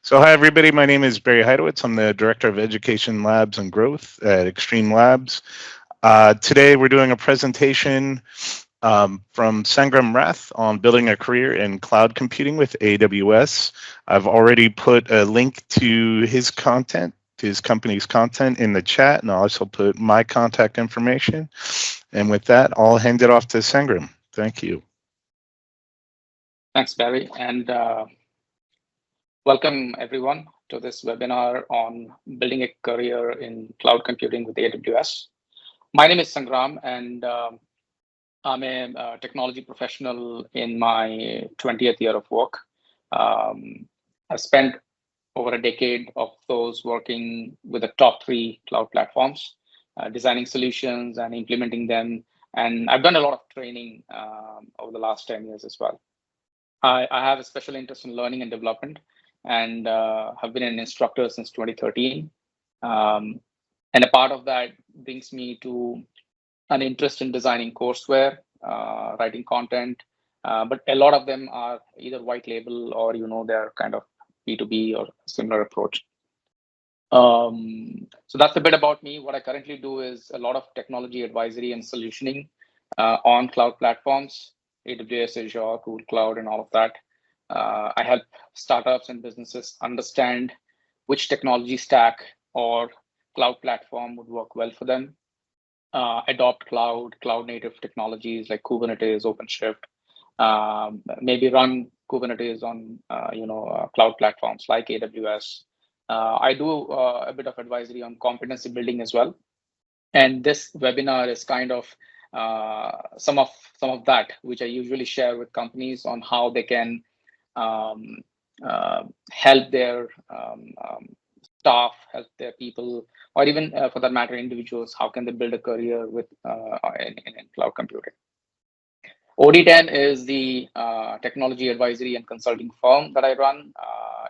So hi, everybody. My name is Barry Heidowitz. I'm the Director of Education Labs and Growth at XtremeLabs. Today, we're doing a presentation from Sangram Rath on building a career in cloud computing with AWS. I've already put a link to his content, to his company's content in the chat, and I'll also put my contact information. And with that, I'll hand it off to Sangram. Thank you. Thanks, Barry, and welcome everyone to this webinar on building a career in cloud computing with AWS. My name is Sangram, and I'm a technology professional in my 20th year of work. I've spent over a decade of those working with the top 3 cloud platforms, designing solutions and implementing them. And I've done a lot of training over the last 10 years as well. I have a special interest in learning and development, and have been an instructor since 2013. And a part of that brings me to an interest in designing courseware, writing content, but a lot of them are either white label or they're kind of B2B or similar approach. So that's a bit about me. What I currently do is a lot of technology advisory and solutioning on cloud platforms, AWS, Azure, Google Cloud, and all of that. I help startups and businesses understand which technology stack or cloud platform would work well for them, adopt cloud native technologies like Kubernetes, OpenShift, maybe run Kubernetes on cloud platforms like AWS. I do a bit of advisory on competency building as well, and this webinar is kind of some of that, which I usually share with companies on how they can help their staff, help their people, or even for that matter, individuals. How can they build a career with in cloud computing? OD10 is the technology advisory and consulting firm that I run.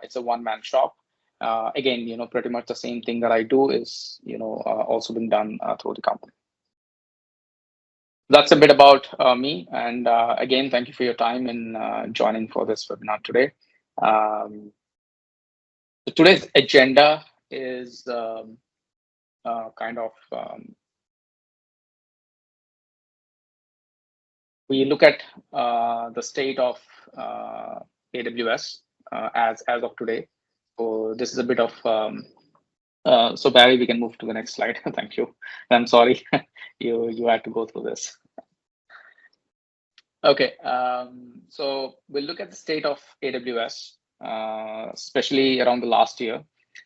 It's a one-man shop. Again, pretty much the same thing that I do is, also being done through the company. That's a bit about me. And again, thank you for your time in joining for this webinar today. So today's agenda is we look at the state of AWS as of today. So this is a bit of so Barry, we can move to the next slide. Thank you. I'm sorry you had to go through this. Okay, so we'll look at the state of AWS, especially around the last year.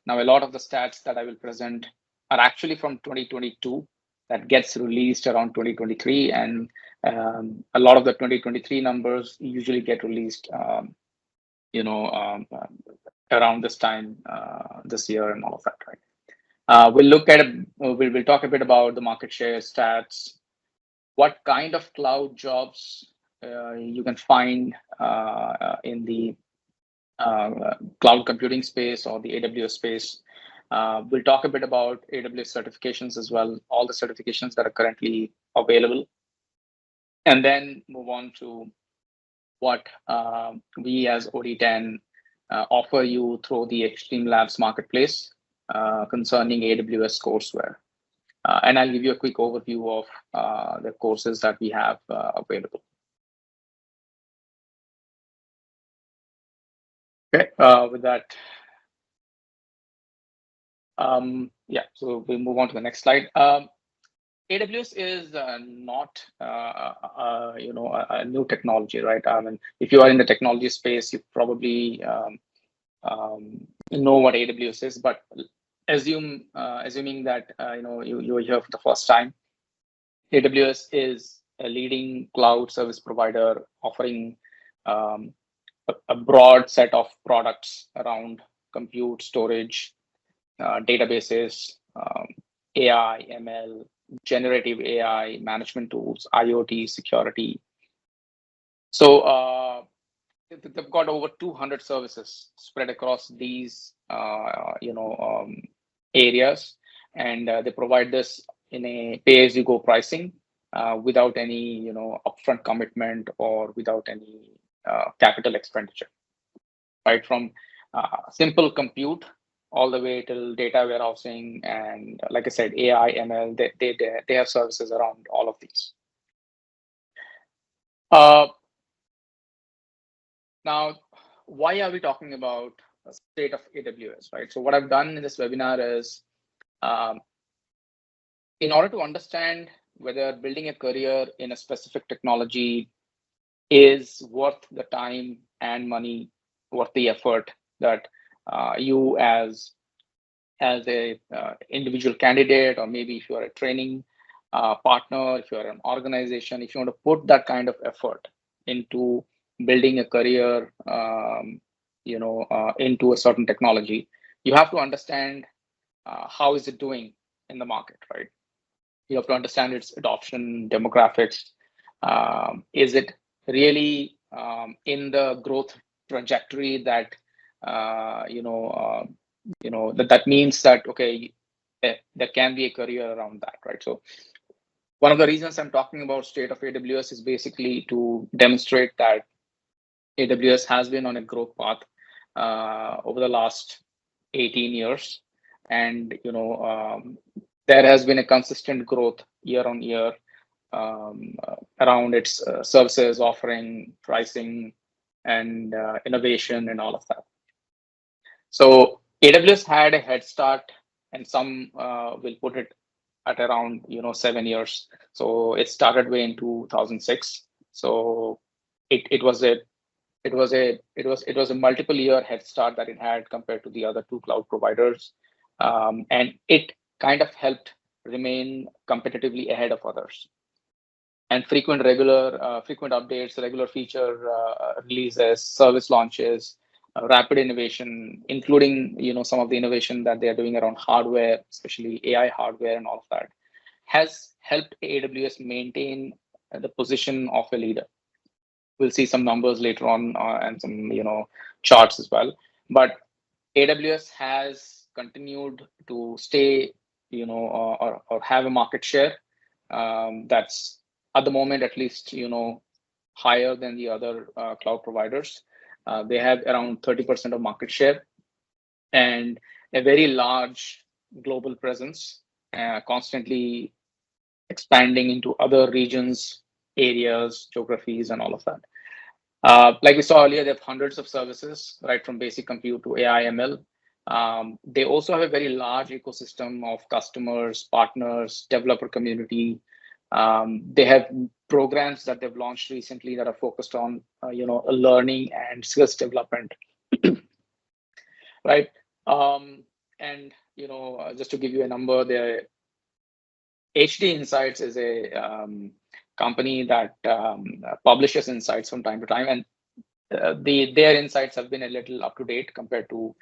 Now, a lot of the stats that I will present are actually from 2022 that gets released around 2023, and a lot of the 2023 numbers usually get released, around this time this year and all of that, right? We'll talk a bit about the market share stats, what kind of cloud jobs you can find in the cloud computing space or the AWS space. We'll talk a bit about AWS certifications as well, all the certifications that are currently available, and then move on to what we as OD10 offer you through the XtremeLabs marketplace concerning AWS Courseware. And I'll give you a quick overview of the courses that we have available. Okay, with that, yeah, so we'll move on to the next slide. AWS is not, a new technology, right? I mean, if you are in the technology space, you probably know what AWS is, but assuming that you're here for the first time, AWS is a leading cloud service provider offering a broad set of products around compute, storage, databases, AI, ML, generative AI, management tools, IoT, security. So they've got over 200 services spread across these areas, and they provide this in a pay-as-you-go pricing without any upfront commitment or without any capital expenditure. Right, from simple compute all the way till data warehousing, and like I said, AI, ML. They have services around all of these. Now, why are we talking about a state of AWS, right? So what I've done in this webinar is, in order to understand whether building a career in a specific technology is worth the time and money, worth the effort that you as a individual candidate, or maybe if you are a training partner, if you are an organization, if you want to put that kind of effort into building a career, into a certain technology, you have to understand how is it doing in the market, right? You have to understand its adoption, demographics. Is it really in the growth trajectory that that means that, okay, there can be a career around that, right? So one of the reasons I'm talking about state of AWS is basically to demonstrate that AWS has been on a growth path over the last 18 years, and there has been a consistent growth year on year around its services, offering, pricing, and innovation, and all of that. So AWS had a head start, and some will put it at around 7 years. So it started way in 2006. So it was a multiple year head start that it had compared to the other two cloud providers, and it kind of helped remain competitively ahead of others. And frequent updates, regular feature releases, service launches, rapid innovation, including some of the innovation that they are doing around hardware, especially AI hardware and all of that, has helped AWS maintain the position of a leader. We'll see some numbers later on and some charts as well. But AWS has continued to stay, or have a market share that's at the moment at least higher than the other cloud providers. They have around 30% of market share and a very large global presence, constantly expanding into other regions, areas, geographies, and all of that. Like we saw earlier, they have hundreds of services, right from basic compute to AI, ML. They also have a very large ecosystem of customers, partners, developer community. They have programs that they've launched recently that are focused on, learning and skills development, right? And just to give you a number, the HD Insights is a company that publishes insights from time to time, and their insights have been a little up to date compared to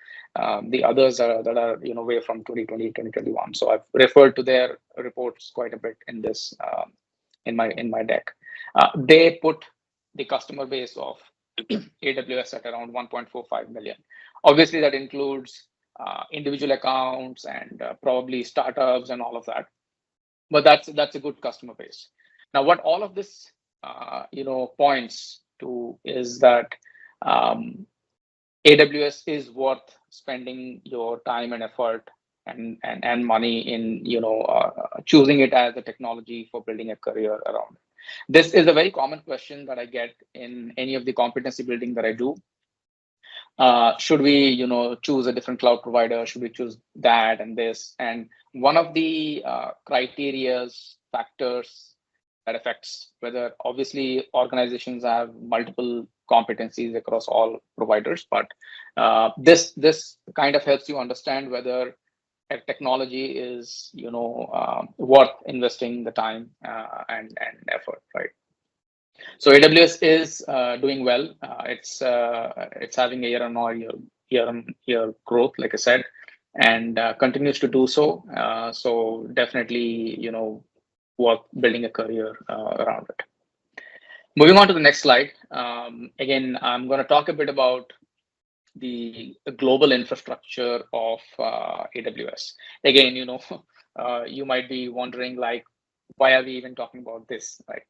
the others that are way from 2020, 2021. So I've referred to their reports quite a bit in this in my deck. They put the customer base of AWS at around 1.45 million. Obviously, that includes individual accounts and probably startups and all of that. But that's a good customer base. Now, what all of this points to is that AWS is worth spending your time and effort and money in choosing it as a technology for building a career around. This is a very common question that I get in any of the competency building that I do. Should we choose a different cloud provider? Should we choose that and this? And one of the factors that affects whether, obviously, organizations have multiple competencies across all providers, but this kind of helps you understand whether a technology is worth investing the time and effort, right? So AWS is doing well. It's having a year-on-year growth, like I said, and continues to do so. So definitely, worth building a career around it. Moving on to the next slide. Again, I'm going to talk a bit about the global infrastructure of AWS. Again, you might be wondering, like, why are we even talking about this, right?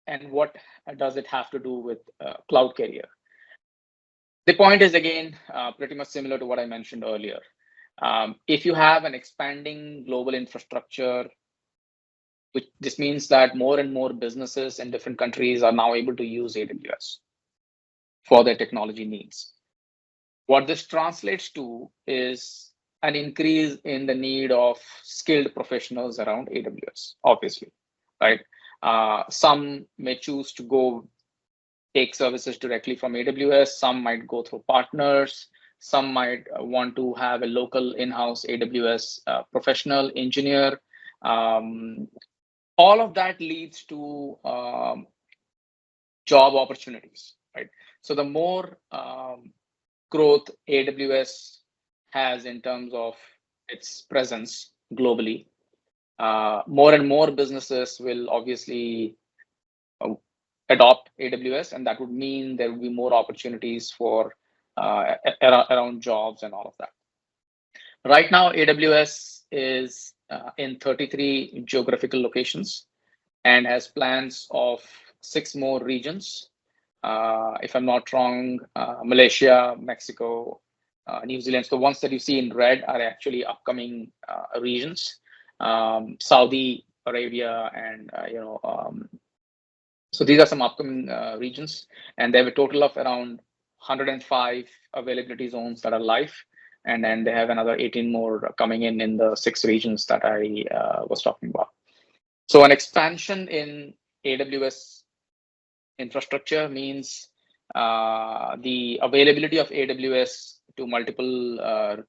And what does it have to do with cloud career? The point is, again, pretty much similar to what I mentioned earlier. If you have an expanding global infrastructure, which this means that more and more businesses in different countries are now able to use AWS for their technology needs. What this translates to is an increase in the need of skilled professionals around AWS, obviously, right? Some may choose to go take services directly from AWS. Some might go through partners. Some might want to have a local in-house AWS professional engineer. All of that leads to job opportunities, right? So the more growth AWS has in terms of its presence globally, more and more businesses will obviously adopt AWS, and that would mean there will be more opportunities for around jobs and all of that. Right now, AWS is in 33 geographical locations and has plans of 6 more regions. If I'm not wrong, Malaysia, Mexico, New Zealand. So the ones that you see in red are actually upcoming regions. Saudi Arabia and so these are some upcoming regions, and they have a total of around 105 availability zones that are live, and then they have another 18 more coming in the 6 regions that I was talking about. So an expansion in AWS infrastructure means the availability of AWS to multiple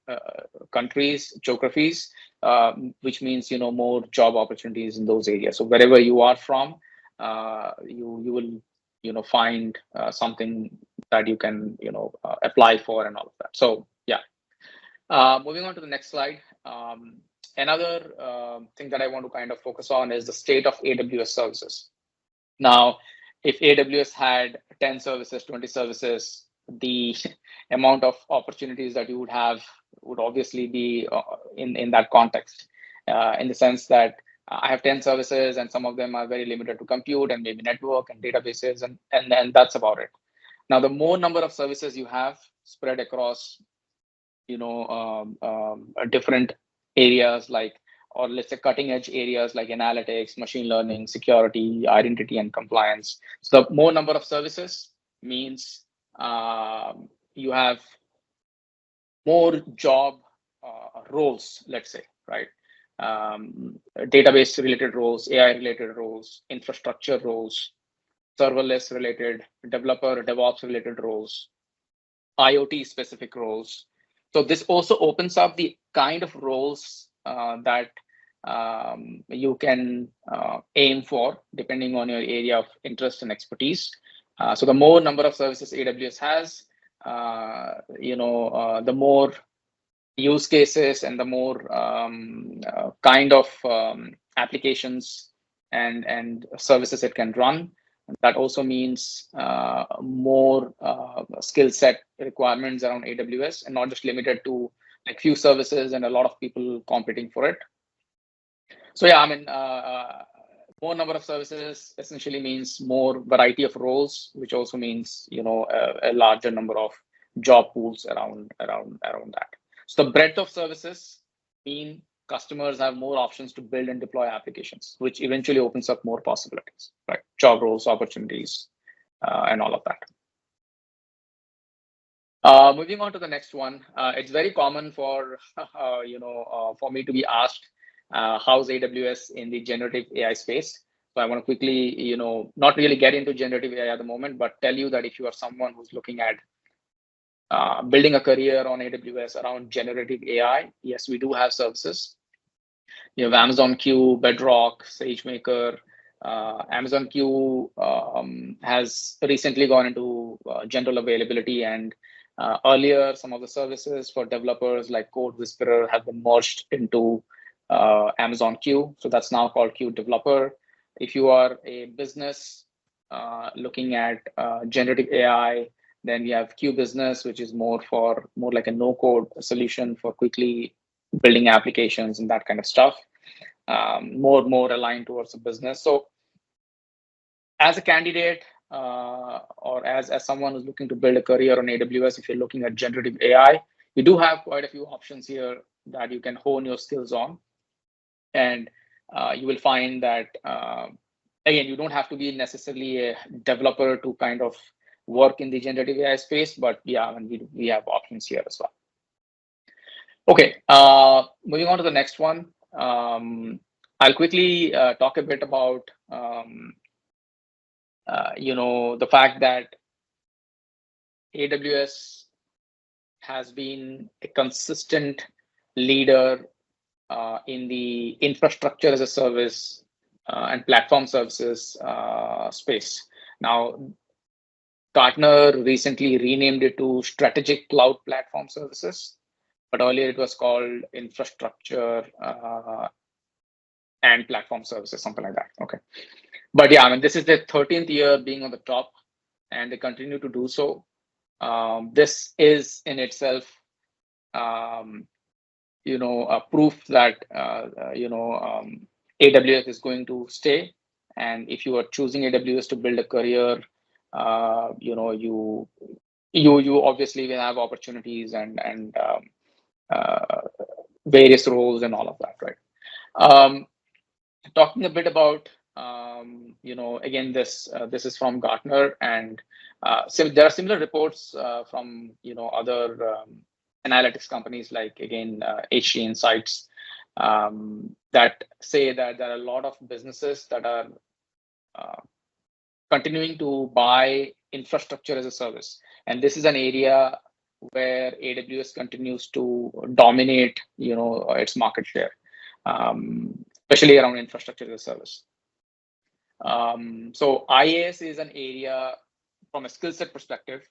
countries, geographies, which means more job opportunities in those areas. So wherever you are from, you will find something that you can apply for and all of that. So yeah, moving on to the next slide. Another thing that I want to kind of focus on is the state of AWS services. Now, if AWS had 10 services, 20 services, the amount of opportunities that you would have would obviously be in that context, in the sense that I have 10 services and some of them are very limited to compute and maybe network and databases, and that's about it. Now, the more number of services you have spread across, different areas or let's say cutting edge areas like analytics, machine learning, security, identity, and compliance. So the more number of services means you have more job roles, let's say, right? Database related roles, AI related roles, infrastructure roles, serverless related, developer, DevOps related roles, IoT specific roles. So this also opens up the kind of roles that you can aim for depending on your area of interest and expertise. So the more number of services AWS has, the more use cases and the more kind of applications and services it can run. That also means more skill set requirements around AWS, and not just limited to few services and a lot of people competing for it. So yeah, I mean, more number of services essentially means more variety of roles, which also means a larger number of job pools around that. So the breadth of services mean customers have more options to build and deploy applications, which eventually opens up more possibilities, right? Job roles, opportunities, and all of that. Moving on to the next one, it's very common for for me to be asked, how's AWS in the generative AI space? So I want to quickly, not really get into generative AI at the moment, but tell you that if you are someone who's looking at building a career on AWS around generative AI, yes, we do have services. You have Amazon Q, Bedrock, SageMaker. Amazon Q has recently gone into general availability, and earlier some of the services for developers like Code Whisperer have been merged into Amazon Q. So that's now called Q Developer. If you are a business looking at generative AI, then we have Q Business, which is more like a no-code solution for quickly building applications and that kind of stuff. More aligned towards the business. So as a candidate, or as someone who's looking to build a career on AWS, if you're looking at generative AI, you do have quite a few options here that you can hone your skills on. And you will find that, again, you don't have to be necessarily a developer to kind of work in the generative AI space, but yeah, and we have options here as well. Okay, moving on to the next one. I'll quickly talk a bit about the fact that AWS has been a consistent leader in the infrastructure as a service and platform services space. Now, Gartner recently renamed it to Strategic Cloud Platform Services, but earlier it was called Infrastructure and Platform Services, something like that. Okay, but yeah, I mean, this is their 13th year being on the top, and they continue to do so. This is in itself, a proof that AWS is going to stay. And if you are choosing AWS to build a career, you obviously will have opportunities and various roles and all of that, right? Talking a bit about, again, this is from Gartner, and so there are similar reports from other analytics companies like, again, HG Insights, that say that there are a lot of businesses that are continuing to buy infrastructure as a service, and this is an area where AWS continues to dominate, its market share, especially around infrastructure as a service. So IaaS is an area, from a skill set perspective,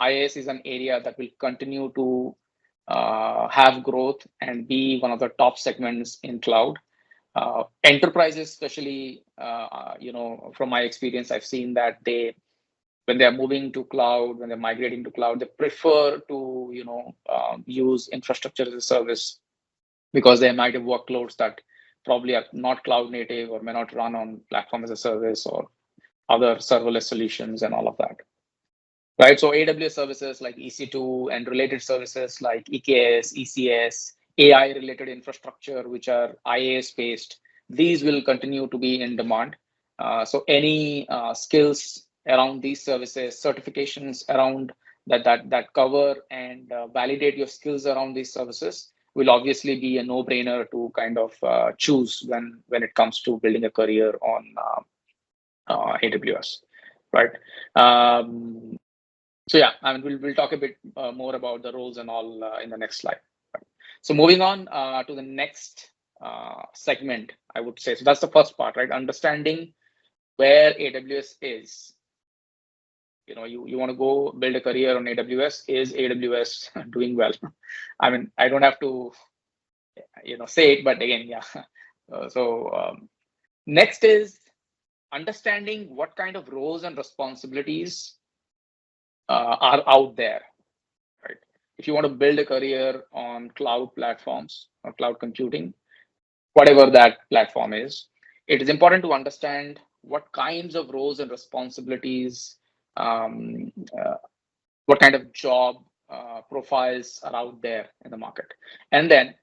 IaaS is an area that will continue to have growth and be one of the top segments in cloud. Enterprises, especially, from my experience, I've seen that when they're moving to cloud, when they're migrating to cloud, they prefer to, use infrastructure as a service, because they might have workloads that probably are not cloud native or may not run on platform as a service or other serverless solutions and all of that. Right, so AWS services like EC2 and related services like EKS, ECS, AI-related infrastructure, which are IaaS-based, these will continue to be in demand. So any skills around these services, certifications around that cover and validate your skills around these services will obviously be a no-brainer to kind of choose when it comes to building a career on AWS, right? So yeah, I mean, we'll talk a bit more about the roles and all in the next slide. Right? So moving on to the next segment, I would say. So that's the first part, right? Understanding where AWS is. You want to go build a career on AWS. Is AWS doing well? I mean, I don't have to, say it, but again, yeah. Next is understanding what kind of roles and responsibilities are out there, right? If you want to build a career on cloud platforms or cloud computing, whatever that platform is, it is important to understand what kinds of roles and responsibilities, what kind of job profiles are out there in the market, and then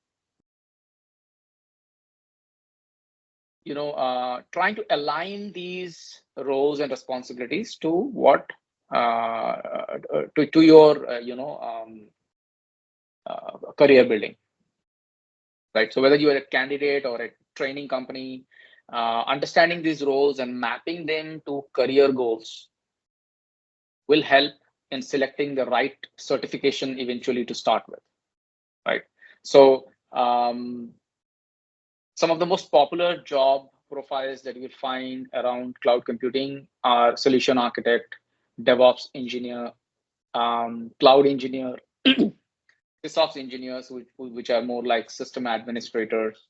trying to align these roles and responsibilities to what to your career building, right? So whether you are a candidate or a training company, understanding these roles and mapping them to career goals will help in selecting the right certification eventually to start with, right? So some of the most popular job profiles that you will find around cloud computing are solution architect, DevOps engineer, cloud engineer, SysOps engineers, which are more like system administrators.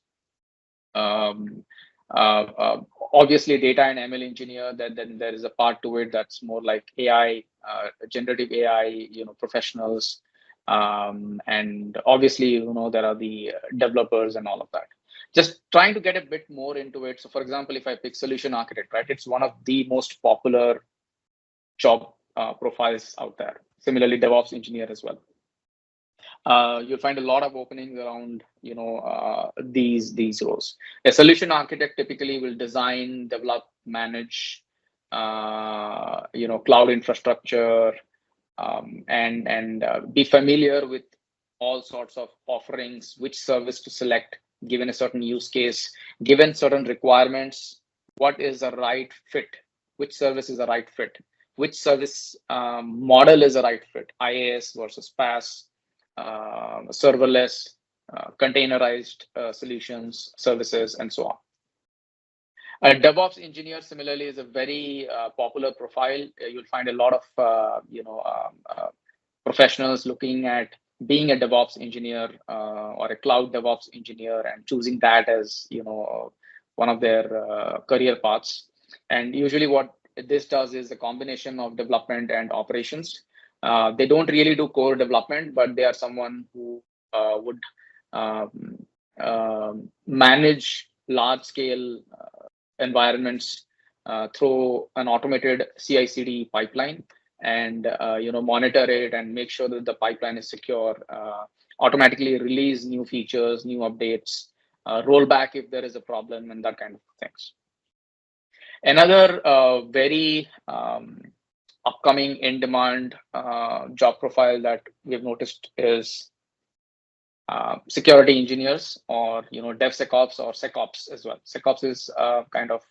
Obviously, data and ML engineer. Then there is a part to it that's more like AI, generative AI, professionals, and obviously, there are the developers and all of that. Just trying to get a bit more into it. So, for example, if I pick solution architect, right, it's one of the most popular job profiles out there. Similarly, DevOps engineer as well. You'll find a lot of openings around these roles. A solution architect typically will design, develop, manage cloud infrastructure, and be familiar with all sorts of offerings, which service to select given a certain use case, given certain requirements, what is the right fit, which service is the right fit, which service model is the right fit, IaaS versus PaaS, serverless, containerized solutions, services, and so on. A DevOps engineer, similarly, is a very popular profile. You'll find a lot of professionals looking at being a DevOps engineer or a cloud DevOps engineer and choosing that as one of their career paths. And usually, what this does is a combination of development and operations. They don't really do core development, but they are someone who would manage large-scale environments through an automated CI/CD pipeline, and monitor it and make sure that the pipeline is secure. Automatically release new features, new updates, roll back if there is a problem, and that kind of things. Another very upcoming in-demand job profile that we've noticed is security engineers, or DevSecOps or SecOps as well. SecOps is kind of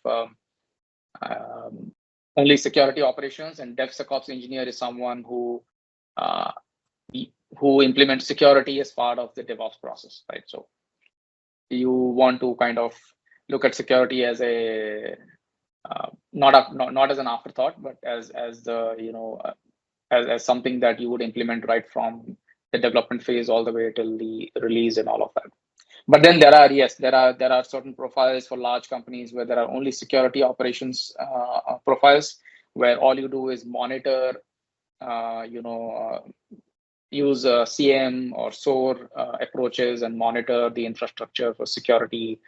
only security operations, and DevSecOps engineer is someone who implements security as part of the DevOps process, right? So you want to kind of look at security as a not as an afterthought, but as the as something that you would implement right from the development phase all the way till the release and all of that. But then there are certain profiles for large companies where there are only security operations profiles, where all you do is monitor, use CM or SOAR approaches and monitor the infrastructure for security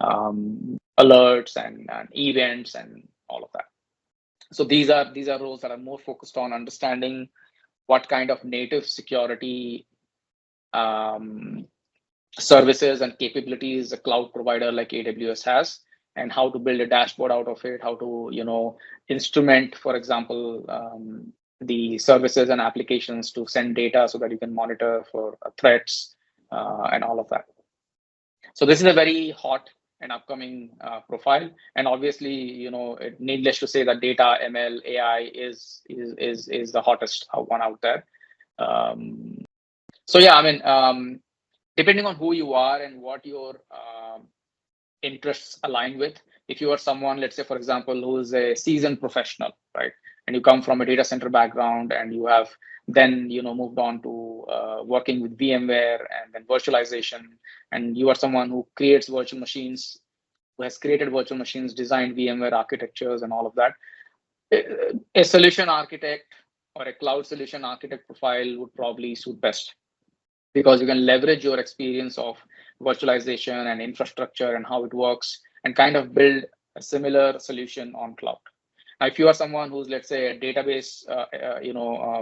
alerts and events and all of that. So these are roles that are more focused on understanding what kind of native security services and capabilities a cloud provider like AWS has, and how to build a dashboard out of it, how to instrument, for example, the services and applications to send data so that you can monitor for threats and all of that. So this is a very hot and upcoming profile, and obviously, needless to say that data, ML, AI is the hottest one out there. So yeah, I mean, depending on who you are and what your interests align with, if you are someone, let's say, for example, who is a seasoned professional, right, and you come from a data center background, and you have then moved on to working with VMware and then virtualization, and you are someone who creates virtual machines, who has created virtual machines, designed VMware architectures and all of that, a solution architect or a cloud solution architect profile would probably suit best, because you can leverage your experience of virtualization and infrastructure and how it works and kind of build a similar solution on cloud. Now, if you are someone who's, let's say, a database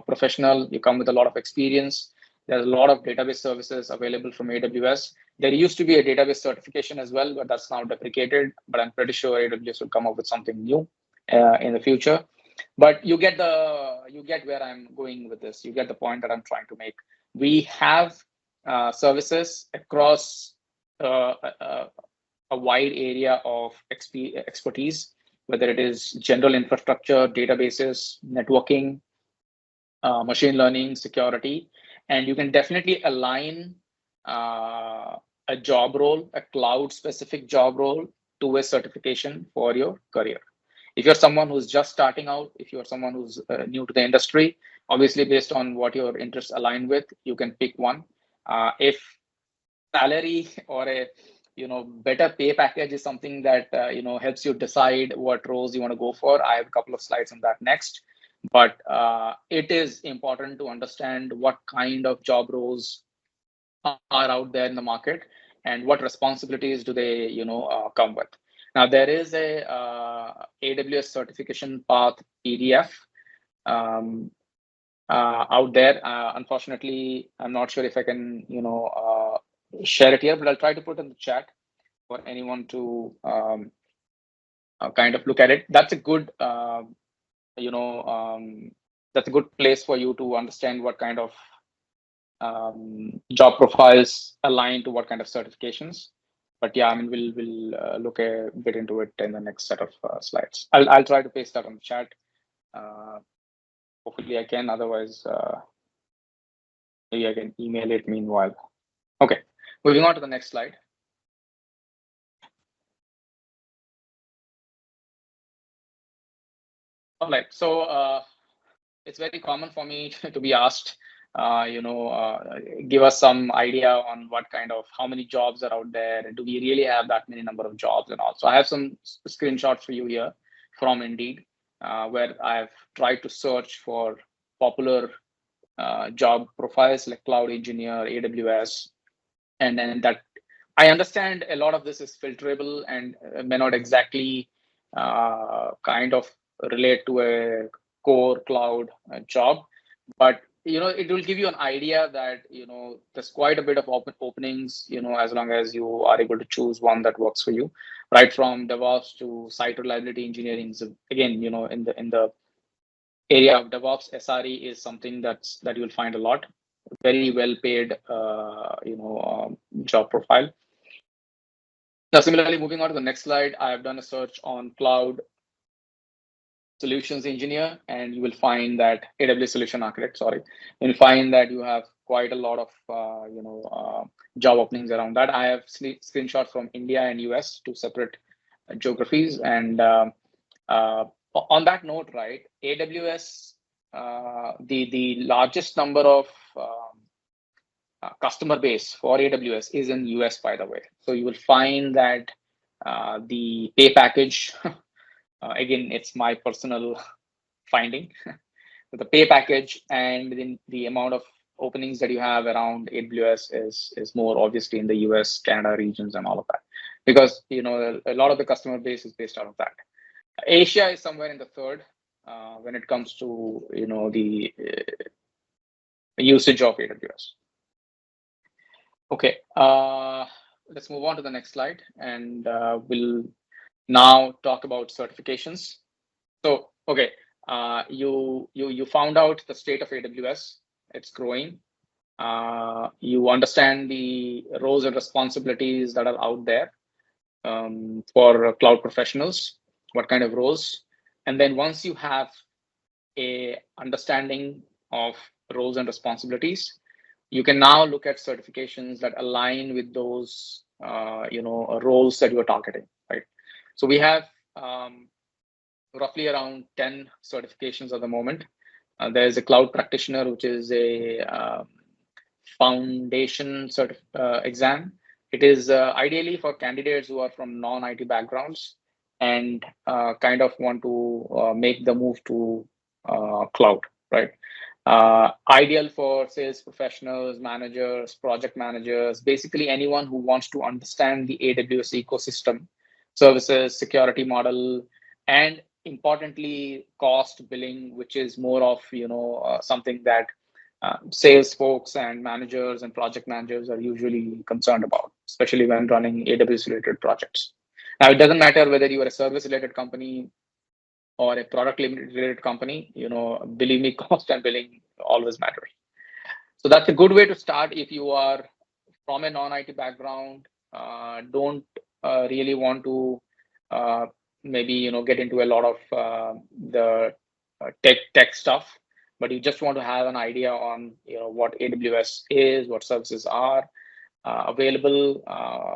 professional, you come with a lot of experience. There's a lot of database services available from AWS. There used to be a database certification as well, but that's now deprecated. But I'm pretty sure AWS will come up with something new in the future. But you get where I'm going with this. You get the point that I'm trying to make. We have services across a wide area of expertise, whether it is general infrastructure, databases, networking, machine learning, security, and you can definitely align a job role, a cloud-specific job role, to a certification for your career. If you're someone who's just starting out, if you're someone who's new to the industry, obviously based on what your interests align with, you can pick one. If salary or a better pay package is something that helps you decide what roles you want to go for, I have a couple of slides on that next. But it is important to understand what kind of job roles are out there in the market and what responsibilities do they come with. Now, there is a AWS certification path PDF out there. Unfortunately, I'm not sure if I can, share it here, but I'll try to put in the chat for anyone to kind of look at it. That's a good, that's a good place for you to understand what kind of job profiles align to what kind of certifications. But yeah, I mean, we'll look a bit into it in the next set of slides. I'll try to paste that on the chat. Hopefully I can, otherwise maybe I can email it meanwhile. Okay, moving on to the next slide. All right, so it's very common for me to be asked, give us some idea on what kind of, how many jobs are out there, and do we really have that many number of jobs and all. So I have some screenshots for you here from Indeed, where I've tried to search for popular job profiles like cloud engineer, AWS, and then that I understand a lot of this is filterable and may not exactly kind of relate to a core cloud job, but it will give you an idea that there's quite a bit of openings, as long as you are able to choose one that works for you, right from DevOps to site reliability engineering. So again, in the area of DevOps, SRE is something that you'll find a lot. Very well paid, job profile. Now, similarly, moving on to the next slide, I have done a search on cloud solutions engineer, and you will find that AWS solution architect, sorry, you'll find that you have quite a lot of job openings around that. I have screenshots from India and US, two separate geographies, and on that note, right, AWS, the largest number of customer base for AWS is in US, by the way. So you will find that the pay package, again, it's my personal finding, the pay package and then the amount of openings that you have around AWS is more obviously in the US, Canada regions and all of that, because a lot of the customer base is based out of that. Asia is somewhere in the third when it comes to the usage of AWS. Okay, let's move on to the next slide, and we'll now talk about certifications. So, okay, you found out the state of AWS. It's growing. You understand the roles and responsibilities that are out there for cloud professionals, what kind of roles. And then once you have a understanding of roles and responsibilities, you can now look at certifications that align with those roles that you're targeting, right? So we have roughly around 10 certifications at the moment. There's a cloud practitioner, which is a foundation exam. It is ideally for candidates who are from non-IT backgrounds and kind of want to make the move to cloud, right? Ideal for sales professionals, managers, project managers, basically anyone who wants to understand the AWS ecosystem, services, security model, and importantly, cost billing, which is more of something that sales folks and managers and project managers are usually concerned about, especially when running AWS related projects. Now, it doesn't matter whether you are a service related company or a product related company, believe me, cost and billing always matters. So that's a good way to start if you are from a non-IT background, don't really want to maybe get into a lot of the tech stuff, but you just want to have an idea on what AWS is, what services are available,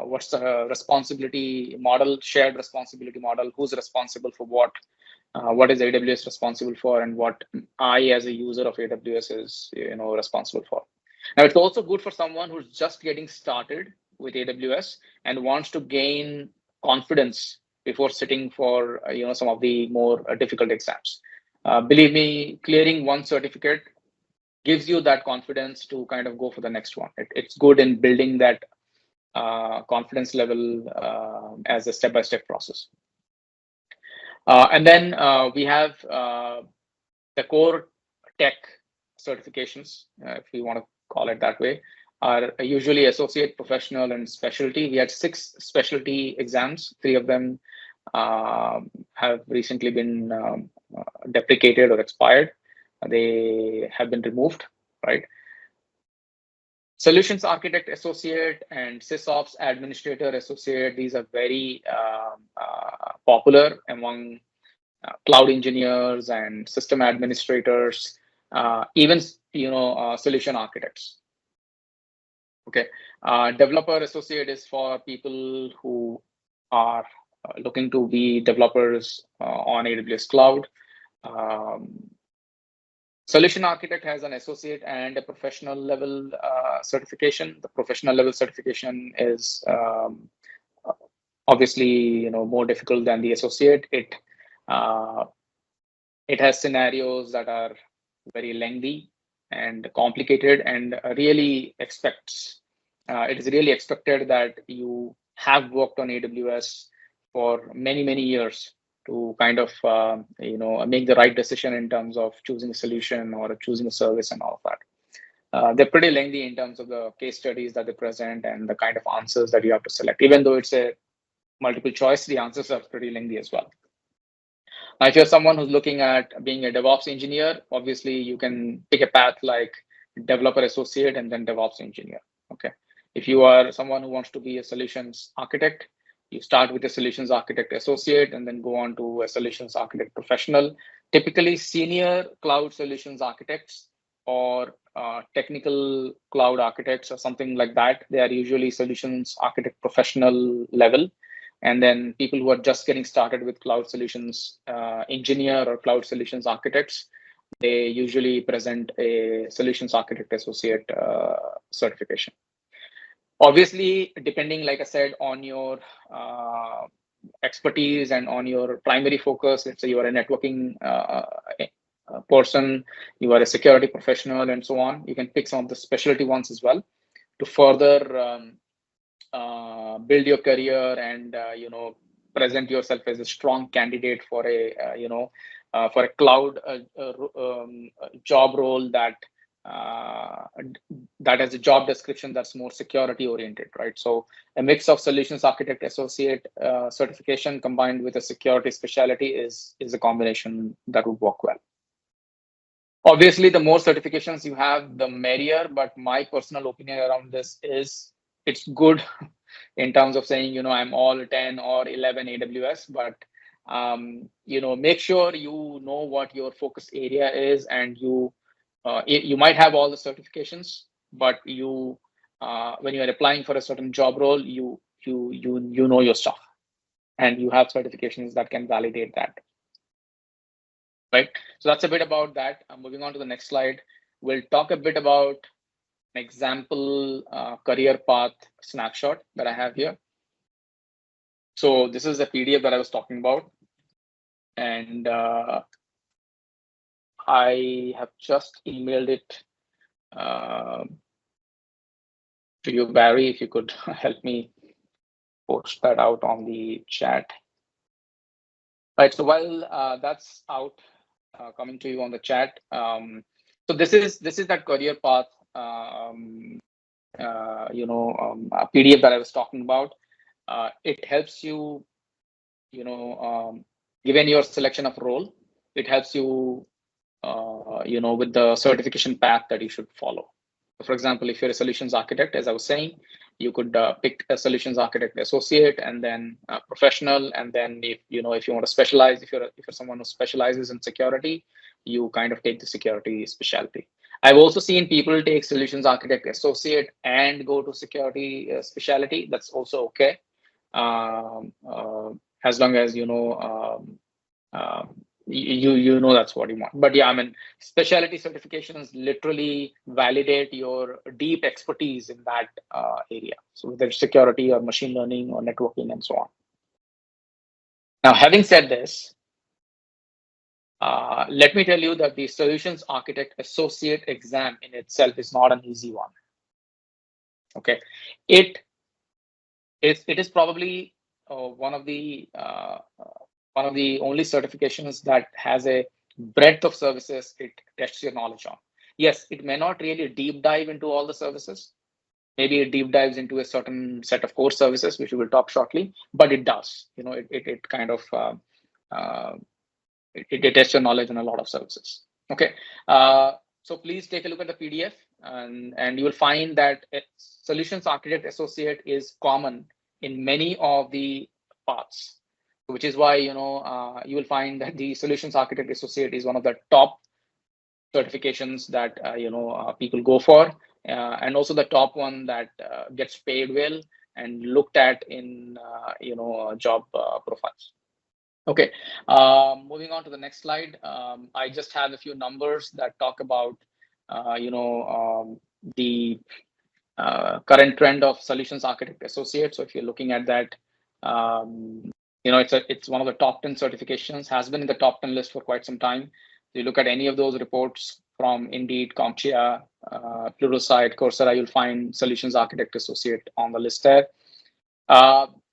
what's the responsibility model, shared responsibility model, who's responsible for what is AWS responsible for, and what I as a user of AWS is responsible for. Now, it's also good for someone who's just getting started with AWS and wants to gain confidence before sitting for some of the more difficult exams. Believe me, clearing one certificate gives you that confidence to kind of go for the next one. It's good in building that confidence level as a step-by-step process. And then we have the The core tech certifications, if you want to call it that way, are usually associate, professional, and specialty. We had 6 specialty exams. 3 of them have recently been deprecated or expired. They have been removed, right? Solutions Architect Associate and SysOps Administrator Associate, these are very popular among cloud engineers and system administrators, even solution architects. Okay, Developer Associate is for people who are looking to be developers on AWS Cloud. Solution Architect has an associate and a professional level certification. The professional level certification is obviously more difficult than the associate. It has scenarios that are very lengthy and complicated, and really expects it is really expected that you have worked on AWS for many years to kind of make the right decision in terms of choosing a solution or choosing a service and all of that. They're pretty lengthy in terms of the case studies that they present and the kind of answers that you have to select. Even though it's a multiple choice, the answers are pretty lengthy as well. Now, if you're someone who's looking at being a DevOps engineer, obviously you can pick a path like developer associate and then DevOps engineer. Okay. If you are someone who wants to be a solutions architect, you start with a solutions architect associate and then go on to a solutions architect professional. Typically, senior cloud solutions architects or technical cloud architects or something like that, they are usually solutions architect professional level. And then people who are just getting started with cloud solutions engineer or cloud solutions architects, they usually present a solutions architect associate certification. Obviously, depending, like I said, on your expertise and on your primary focus, let's say you are a networking person, you are a security professional, and so on, you can pick some of the specialty ones as well to further build your career and present yourself as a strong candidate for a for a cloud job role that has a job description that's more security oriented, right? So a mix of solutions architect associate certification combined with a security specialty is a combination that would work well. Obviously, the more certifications you have, the merrier, but my personal opinion around this is it's good in terms of saying, I'm all 10 or 11 AWS, but make sure you know what your focus area is, and you might have all the certifications, but you when you are applying for a certain job role, you know your stuff, and you have certifications that can validate that. Right. So that's a bit about that. I'm moving on to the next slide. We'll talk a bit about an example career path snapshot that I have here. So this is the PDF that I was talking about, and I have just emailed it to you, Barry. If you could help me post that out on the chat. Right. So while that's out, coming to you on the chat. So this is that career path, a PDF that I was talking about. It helps you, given your selection of role, it helps you, with the certification path that you should follow. For example, if you're a solutions architect, as I was saying, you could pick a solutions architect associate and then professional, and then if you want to specialize, if you're someone who specializes in security, you kind of take the security specialty. I've also seen people take solutions architect associate and go to security specialty. That's also okay, as long as that's what you want. But yeah, I mean, specialty certifications literally validate your deep expertise in that area. So whether it's security or machine learning or networking and so on. Now, having said this, let me tell you that the solutions architect associate exam in itself is not an easy one. Okay, it is probably one of the only certifications that has a breadth of services it tests your knowledge on. Yes, it may not really deep dive into all the services. Maybe it deep dives into a certain set of core services, which we will talk shortly, but it does. It kind of it tests your knowledge on a lot of services. Okay, so please take a look at the PDF, and you will find that Solutions Architect Associate is common in many of the paths, which is why you will find that the Solutions Architect Associate is one of the top certifications that people go for, and also the top one that gets paid well and looked at in job profiles. Okay, moving on to the next slide. I just have a few numbers that talk about the current trend of Solutions Architect Associate. So if you're looking at that, it's one of the top 10 certifications, has been in the top 10 list for quite some time. You look at any of those reports from Indeed, CompTIA, Pluralsight, Coursera, you'll find Solutions Architect Associate on the list there.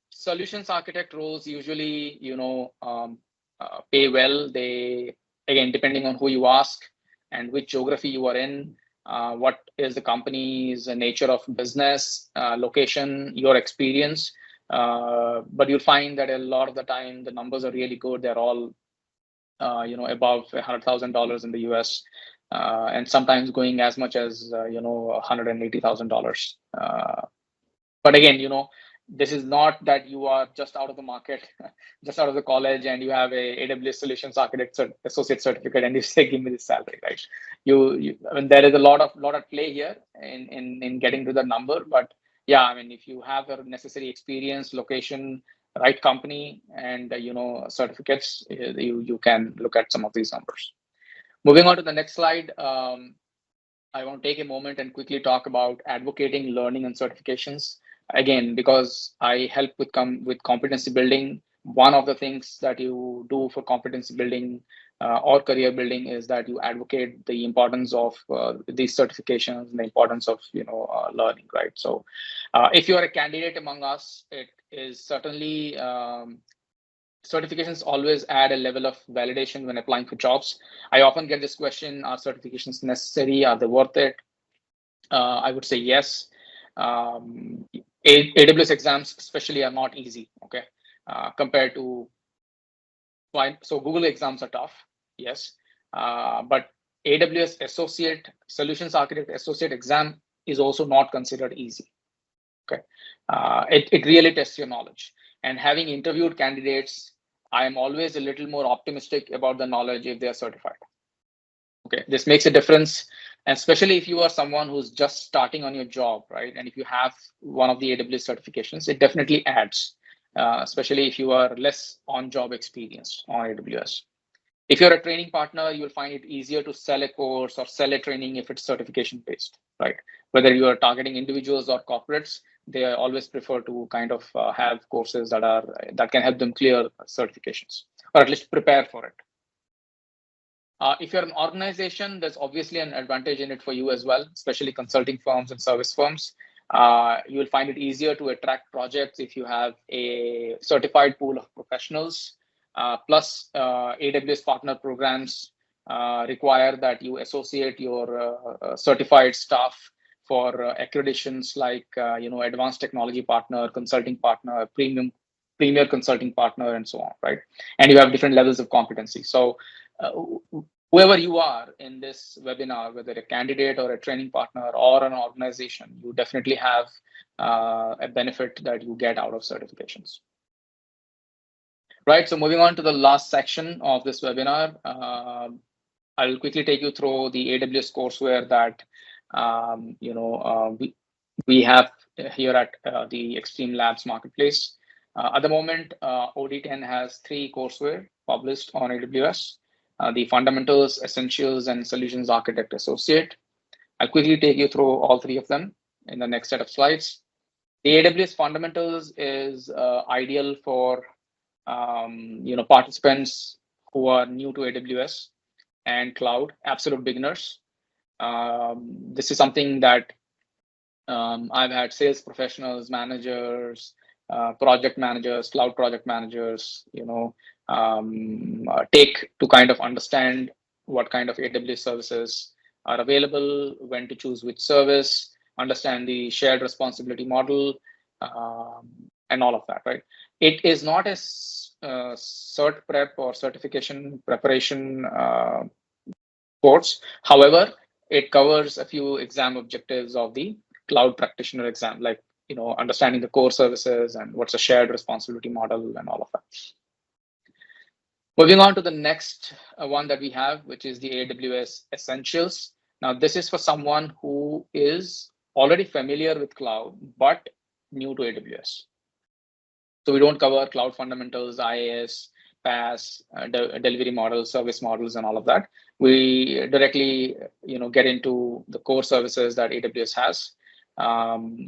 Solutions Architect roles usually, pay well. They, again, depending on who you ask and which geography you are in, what is the company's nature of business, location, your experience. But you'll find that a lot of the time the numbers are really good. They're all above $100,000 in the US, and sometimes going as much as $180,000. But again, this is not that you are just out of the market, just out of the college, and you have a AWS Solutions Architect Associate certificate, and you say, "Give me this salary," right? I mean, there is a lot of play here in getting to the number, but yeah, I mean, if you have the necessary experience, location, right company, and certificates, you can look at some of these numbers. Moving on to the next slide. I want to take a moment and quickly talk about advocating, learning, and certifications. Again, because I help with competency building, one of the things that you do for competency building or career building is that you advocate the importance of these certifications and the importance of learning, right? So if you are a candidate among us, it is certainly certifications always add a level of validation when applying for jobs. I often get this question: are certifications necessary? Are they worth it? I would say yes. AWS exams especially are not easy, okay, compared to, so Google exams are tough, yes, but AWS Solutions Architect Associate exam is also not considered easy, okay. It really tests your knowledge, and having interviewed candidates, I am always a little more optimistic about the knowledge if they are certified. Okay, this makes a difference, and especially if you are someone who's just starting on your job, right? And if you have one of the AWS certifications, it definitely adds, especially if you are less on-job experienced on AWS. If you're a training partner, you'll find it easier to sell a course or sell a training if it's certification based, right? Whether you are targeting individuals or corporates, they always prefer to kind of have courses that can help them clear certifications, or at least prepare for it. If you're an organization, there's obviously an advantage in it for you as well, especially consulting firms and service firms. You will find it easier to attract projects if you have a certified pool of professionals. Plus, AWS partner programs require that you associate your certified staff for accreditations like advanced technology partner, consulting partner, premier consulting partner, and so on, right? And you have different levels of competency. So whoever you are in this webinar, whether a candidate or a training partner or an organization, you definitely have a benefit that you get out of certifications. Right, so moving on to the last section of this webinar, I'll quickly take you through the AWS courseware that we have here at the XtremeLabs marketplace. At the moment, OD10 has 3 courseware published on AWS. The Fundamentals, Essentials, and Solutions Architect Associate. I'll quickly take you through all 3 of them in the next set of slides. The AWS Fundamentals is ideal for participants who are new to AWS and cloud, absolute beginners. This is something that I've had sales professionals, managers, project managers, cloud project managers, take to kind of understand what kind of AWS services are available, when to choose which service, understand the shared responsibility model, and all of that, right? It is not a cert prep or certification preparation course. However, it covers a few exam objectives of the cloud practitioner exam, like understanding the core services and what's a shared responsibility model and all of that. Moving on to the next one that we have, which is the AWS Essentials. Now, this is for someone who is already familiar with cloud, but new to AWS. So we don't cover cloud fundamentals, IaaS, PaaS, delivery models, service models, and all of that. We directly, get into the core services that AWS has.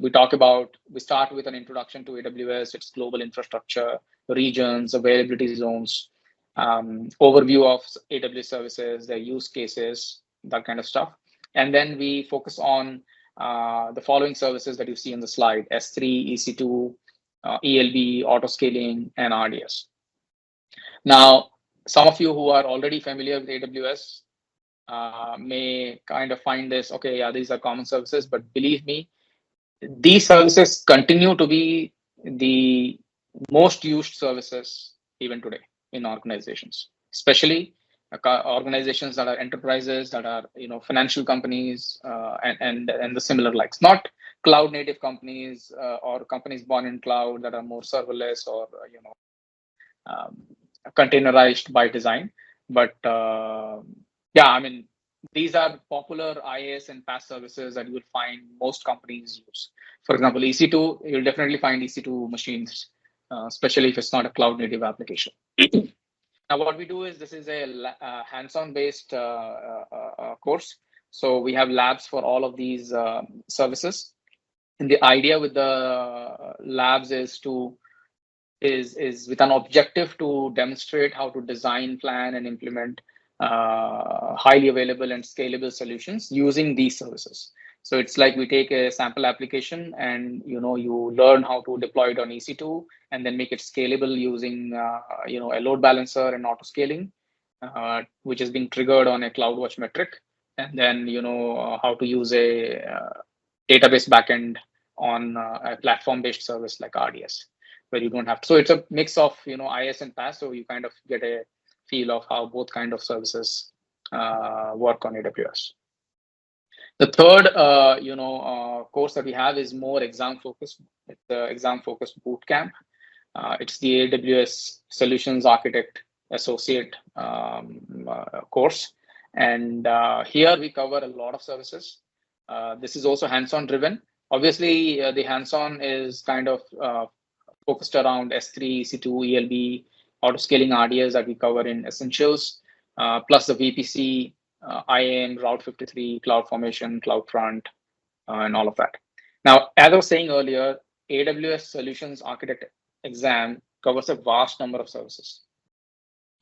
We start with an introduction to AWS, its global infrastructure, regions, availability zones, overview of AWS services, their use cases, that kind of stuff. And then we focus on the following services that you see in the slide: S3, EC2, ELB, autoscaling, and RDS. Now, some of you who are already familiar with AWS may kind of find this, okay, yeah, these are common services, but believe me, these services continue to be the most used services even today in organizations, especially organizations that are enterprises, that are financial companies, and the similar likes. Not cloud native companies or companies born in cloud that are more serverless or containerized by design, but yeah, I mean, these are popular IaaS and PaaS services that you will find most companies use. For example, EC2, you'll definitely find EC2 machines, especially if it's not a cloud native application. Now, what we do is, this is a hands-on based course. So we have labs for all of these services. And the idea with the labs is with an objective to demonstrate how to design, plan, and implement highly available and scalable solutions using these services. So it's like we take a sample application and you learn how to deploy it on EC2 and then make it scalable using a load balancer and auto scaling, which is being triggered on a CloudWatch metric, and then how to use a database backend on a platform-based service like RDS, where you don't have to. So it's a mix of IaaS and PaaS, so you kind of get a feel of how both kind of services work on AWS. The third course that we have is more exam focused. It's the exam focused bootcamp. It's the AWS Solutions Architect Associate course, and here we cover a lot of services. This is also hands-on driven. Obviously, the hands-on is kind of focused around S3, EC2, ELB, autoscaling RDS that we cover in Essentials, plus the VPC, IAM, Route 53, CloudFormation, CloudFront, and all of that. Now, as I was saying earlier, AWS Solutions Architect exam covers a vast number of services.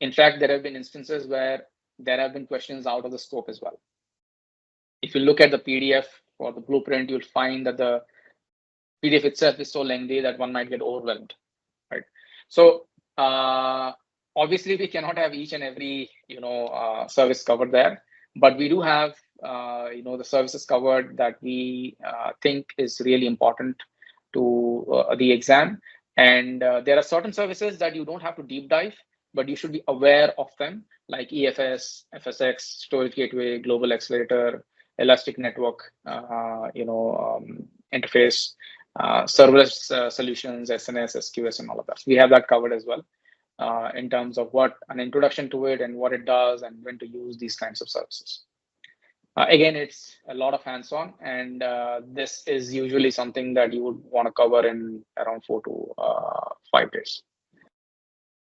In fact, there have been instances where there have been questions out of the scope as well. If you look at the PDF or the blueprint, you'll find that the PDF itself is so lengthy that one might get overwhelmed, right? So obviously we cannot have each and every service covered there, but we do have the services covered that we think is really important to the exam. And there are certain services that you don't have to deep dive, but you should be aware of them, like EFS, FSX, Storage Gateway, Global Accelerator, Elastic Network, interface, serverless solutions, SNS, SQS, and all of that. So we have that covered as well in terms of what an introduction to it and what it does and when to use these kinds of services. Again, it's a lot of hands-on, and this is usually something that you would want to cover in around 4 to 5 days.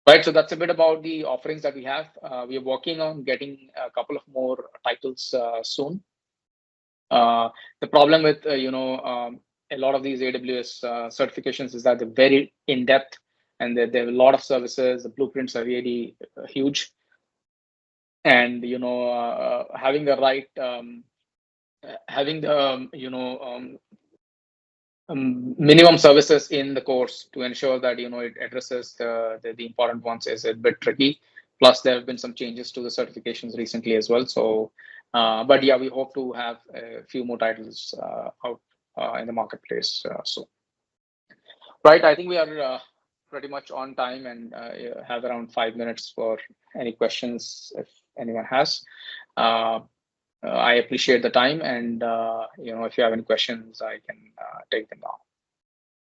Right, so that's a bit about the offerings that we have. We are working on getting a couple of more titles soon. The problem with a lot of these AWS certifications is that they're very in-depth, and there are a lot of services. The blueprints are really huge, and having the right minimum services in the course to ensure that it addresses the important ones is a bit tricky. Plus, there have been some changes to the certifications recently as well. So, but yeah, we hope to have a few more titles out in the marketplace soon. Right, I think we are pretty much on time and have around 5 minutes for any questions if anyone has. I appreciate the time, and if you have any questions, I can take them now.